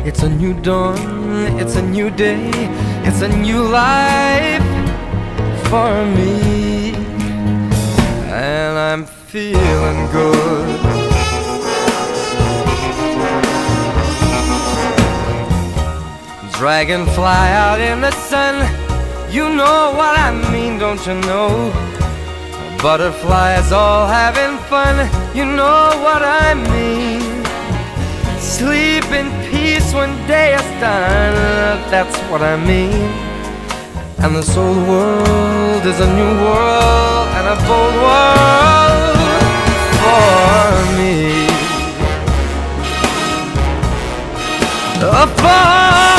It's a new dawn, it's a new day, it's a new life for me, and I'm feeling good. Dragonfly out in the sun, you know what I mean, don't you know? Butterflies all having fun, you know what I mean. Sleep in peace when day is done, that's what I mean. And this old world is a new world and a bold world for me. For